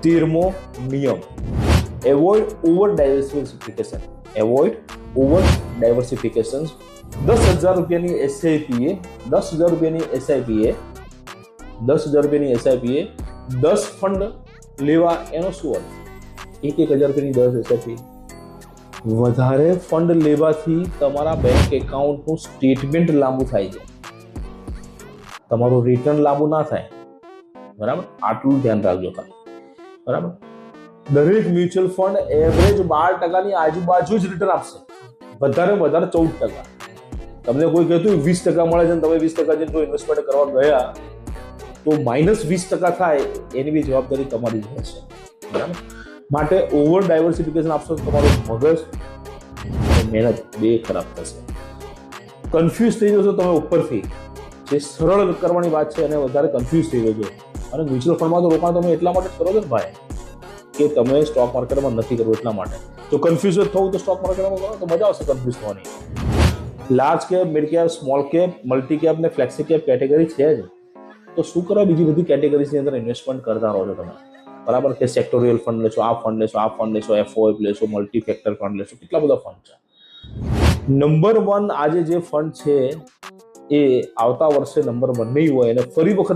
13મો નિયમ, avoid over diversification. Avoid over diversification. 10,000 રૂપિયાની SIP એ 10,000 રૂપિયાની એસઆઈપી એ 10 ફંડ લેવા, એનો શું અર્થ? 1,000 રૂપિયાની 10 એસઆઈપી. વધારે ફંડ લેવાથી તમારા બેંક એકાઉન્ટનું સ્ટેટમેન્ટ લાંબુ થાય છે, તમારું રિટર્ન લાંબુ ના થાય. બરાબર, આટલું ધ્યાન રાખજો ખાલી. બરાબર, દરેક મ્યુચ્યુઅલ ફંડ એવરેજ 12% આજુબાજુ જ રિટર્ન આપશે, વધારે 14%. તમને કોઈ કહેતું 20% મળે છે અને તમે 20% જેટલું ઇન્વેસ્ટમેન્ટ કરવા ગયા તો -20% થાય, એની બી જવાબદારી તમારી જ રહેશે. બરાબર, માટે ઓવર ડાયવર્સિફિકેશન આપશો તો તમારું મગજ અને મહેનત બે ખરાબ થશે. કન્ફ્યુઝ થઈ જશો તમે ઉપરથી, જે સરળ કરવાની વાત છે અને વધારે કન્ફ્યુઝ થઈ જજો. અને મ્યુચ્યુઅલ ફંડમાં તો રોકાણ તમે એટલા માટે કરો છો ને ભાઈ, કે તમે સ્ટોક માર્કેટમાં નથી કરવું એટલા માટે. તો કન્ફ્યુઝ થવું તો સ્ટોક માર્કેટમાં કરો તો મજા આવશે કન્ફ્યુઝ થવાની. Large cap, mid cap, small cap, multi cap ને ફ્લેક્સી કેપ કેટેગરી છે જ. તો શું કરવા બીજી બધી કેટેગરીઝની અંદર ઇન્વેસ્ટમેન્ટ કરતા રહો છો તમે? બરાબર, કે સેક્ટોરિયલ ફંડ લેશો, આ ફંડ લેશો, આ ફંડ લેશો, એફઓએફ લેશો, મલ્ટી ફેક્ટર ફંડ લેશો, કેટલા બધા ફંડ છે. નંબર 1 આજે જે ફંડ છે એ આવતા વર્ષે નંબર 1 નહીં હોય અને ફરી વખત